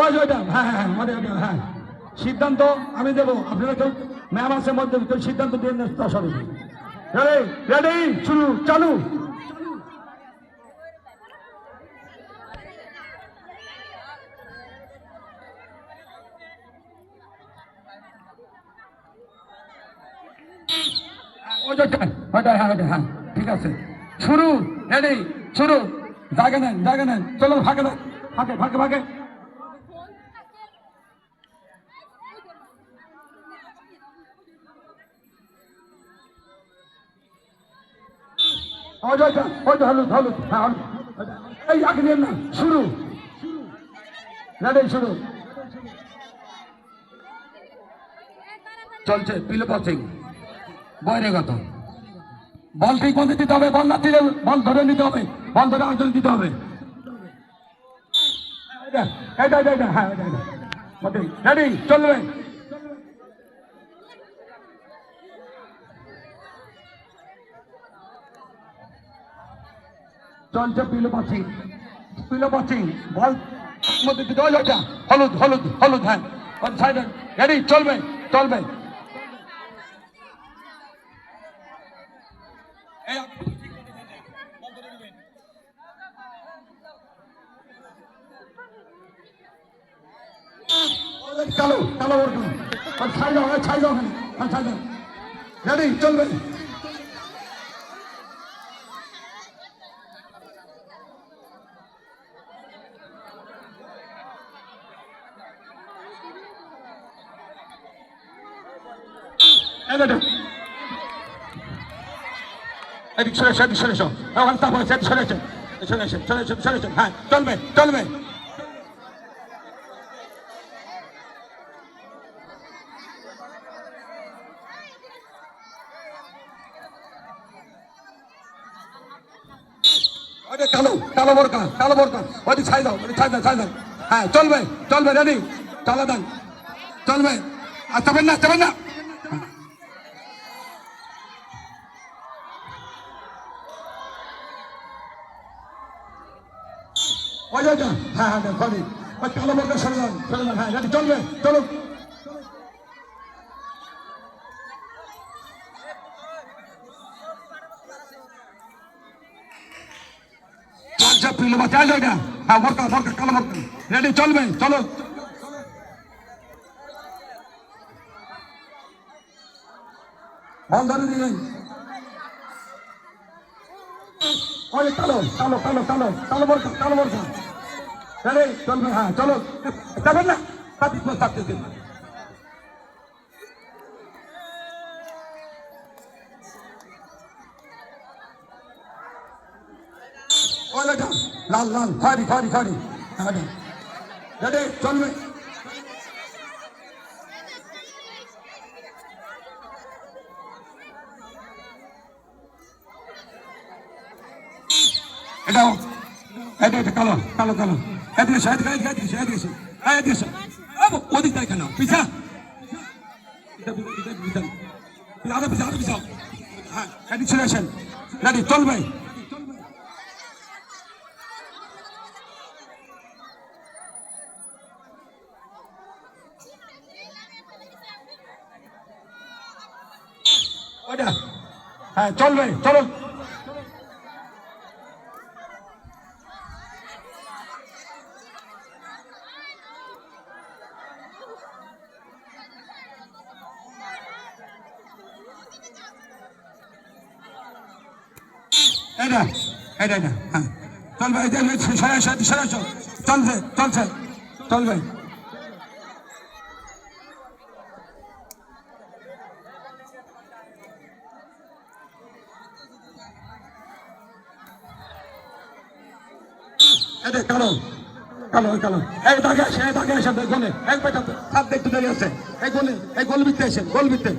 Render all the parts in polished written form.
ওই ওইটা, হ্যাঁ হ্যাঁ আমাদের ওইটা, হ্যাঁ সিদ্ধান্ত আমি দেবো, আপনারা কেউ ম্যাম আছে মধ্যে কেউ সিদ্ধান্ত দিয়ে নেন সরি। রেডি রেডি শুরু চালু। হ্যাঁ ঠিক আছে শুরু। রেডি শুরু। জায়গা নেন চলো ফাঁকে ফাঁকে ফাঁকে ফাঁকে। হলুদ হলুদ, হ্যাঁ হলুদ, এই আগে নিন না, শুরু। রেডি শুরু। চলছে পিলো পাসিং বহিরাগত। বল ঠিক মতো দিতে হবে, বল না দিলে বল ধরে নিতে হবে, বল ধরে আঞ্চল দিতে হবে। হ্যাঁ রেডি চলবে। চলছে পিলো পাসিং বল মধ্যে দিতে হবে। হলুদ হলুদ হলুদ, হ্যাঁ সাইড। রেডি চলবে চলবে। কালো কালো ওরকম ছাই দাও ওখানে, ছাই দাও। রেডি চলবে। এদিক সরে ওখানে তারপরে সরেছে, হ্যাঁ চলবে চলবে। কালো কালো বোরকা ওদিক ছাই দাও, হ্যাঁ চলবে রেডি চালা দেন চলবে। আর চাবেন না হ্যাঁ কালো বোরকা সরে যান, হ্যাঁ রেডি চলবে চলো। হ্যাঁ বোরকা কালো বোরকা রেডি চলবে চলো। বল ধরে দিলেন। কালো বোরকা রেডি চলবে, হ্যাঁ চলো। যাবেন না থাকতে দিন। লাল খয়রি রেডি চলবে। এটা কালো এদিকে ওদিক দেয় কেন পিছা আরো পিছা হ্যাঁ এদিক চলে আসেন। রেডি চলবে। হ্যাঁ চলবে চলো। এটা হ্যাঁ চলবে চলবে। কালো এই দাগে আসে গোলে এক বেটা সাত দেখতে দাঁড়িয়ে আছে। এই গোল বিতে আসেন, গোল বিতে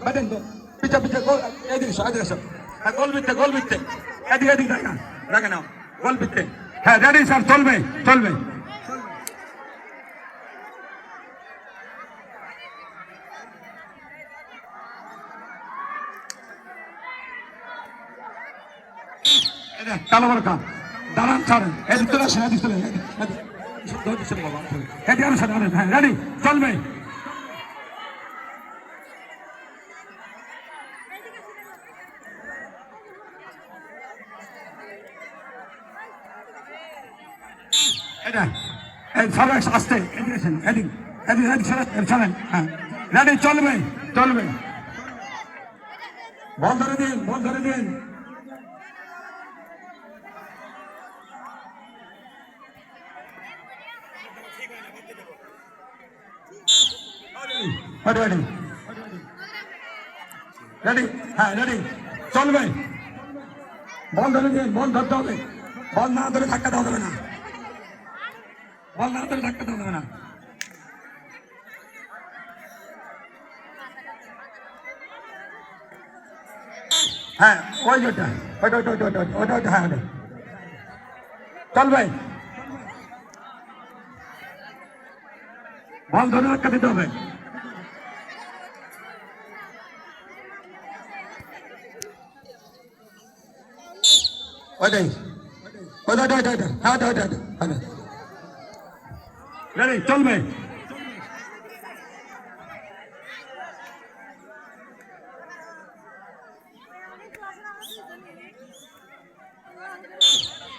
বেটেন তো পিছা গোল এদিকে গোল বিতে এদিকে দেখা নাও গোল বিতে। হ্যাঁ রেডি স্যার চলবে কালো বড় কাপ দাঁড়ান ছাড়েন এদিক চলে আসেন, বাবা এটি অনুসারে হ্যাঁ রেডি চলবে এটা সবাই আসতে চলেন হ্যাঁ রেডি চলবে চলবে বল ধরে দিন বল ধরে দিন রেডি রেডি হ্যাঁ রেডি চলবে বল ধরে দিন বল ধরতে হবে বল না ধরে ধাক্কা দেওয়া যাবে না বল না ধরে ধাক্কা দেওয়া যাবে না হ্যাঁ ওই ওটা ওটা ওটা ওটা ওটা ওটা হ্যাঁ ওটা চলবে বল ধরে ধাক্কা দিতে হবে ওইটাই ওইটা ওইটা ওইটা হ্যাঁ ওইটা ওইটা ওইটা রেডি চলবে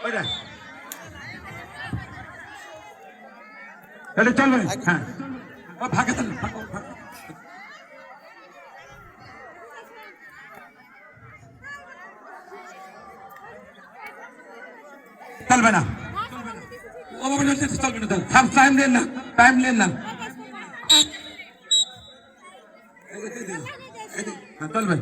ওইটা রেডি চলবে হ্যাঁ ও ভাগে চলবে চলবে না চলবে না টাইম নেন না টাইম নেন না চলবে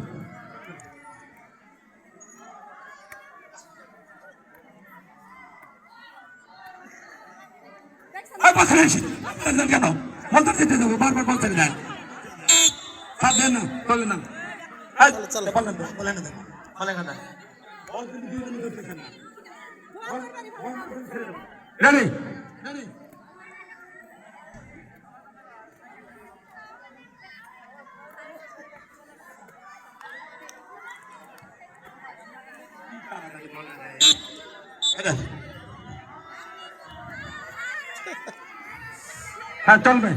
কেন বলতে দিতে দেবো বারবার বলতে যায় সাত দেন না চলবে না রেডি হ্যাঁ চলবে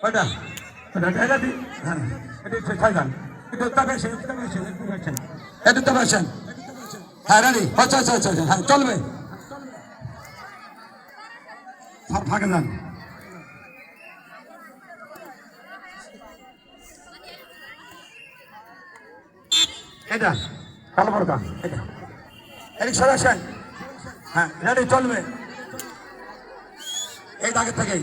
ওটা ওটা এটা দি হ্যাঁ এটা ছাইদান এটা তবেছেন তবেছেন তবেছেন এটা তবেছেন হ্যাঁ রেডি আচ্ছা আচ্ছা আচ্ছা হ্যাঁ চলবে ফাঁকা যান এটা ভালো বড় কাজ এটা এদিক সরে আসেন হ্যাঁ রেডি চলবে এই দাগে থেকেই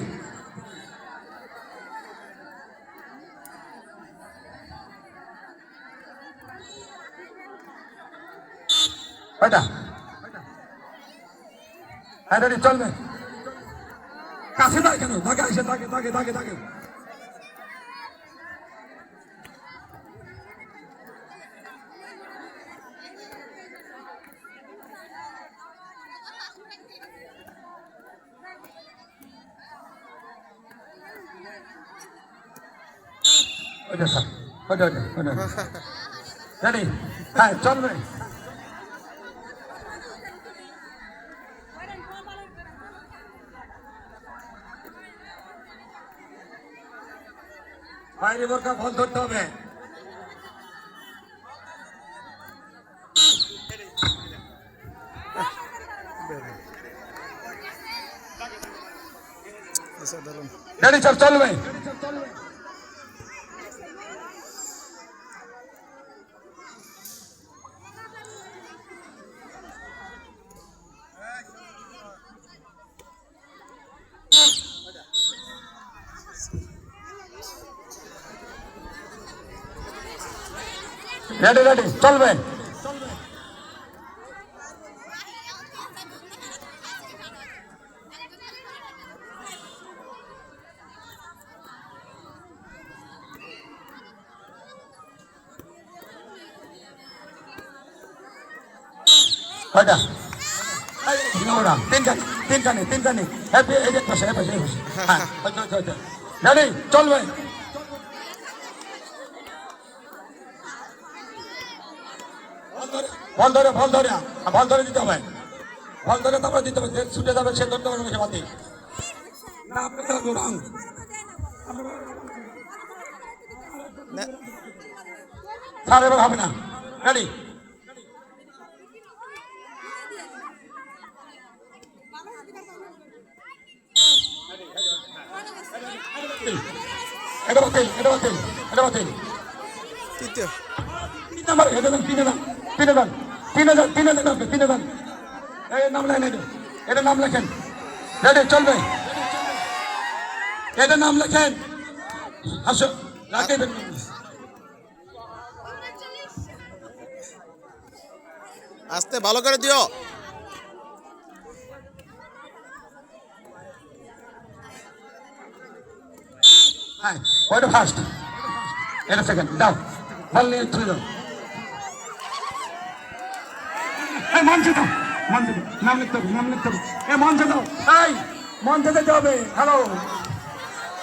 ওইটা হ্যাঁ রেডি চলবে কাছে দাগ কেন দাগে আসে দাগে দাগে দাগে দাগে ওইটা স্যার ওইটা ওইটা ওইটা রেডি হ্যাঁ চলবে বাইরে বোরকা বন্ধ ধরতে হবে রেডি চল চলবে রেডি রেডি চলবে কয়টা তিনখানি হ্যাপি এই পাশে হ্যাঁ রেডি চলবে বল ধরে দিতে হবে, বল ধরে তারপরে দিতে হবে, যে ছুটে যাবে সে ধরতে পারবে, সে বাতিল। না আপনি তো রং স্যার, এবার হবে না। রেডি, এটা বাতিল, এটা বাতিল, এটা বাতিল। তৃতীয় তিন নাম্বার, এটা দেন, তিনে দেন, তিনে দেন, তিনে দেন, তিনে দেন, আপনি তিনে দেন। এই নাম লেখেন, এটা নাম লেখেন। রেডি, চলবে, এটা নাম লেখেন। আসো, রাখেন। আস্তে ভালো করে দিও। হ্যাঁ, ওইটা ফার্স্ট, এটা সেকেন্ড। দাও, বল নিয়ে ছুঁয়ে দাও। এই মঞ্চে দাও, মঞ্চে দাও, নাম লিখতে হবে, নাম লিখতে হবে। এই মঞ্চে দাও, এই মঞ্চে যেতে হবে। হ্যালো,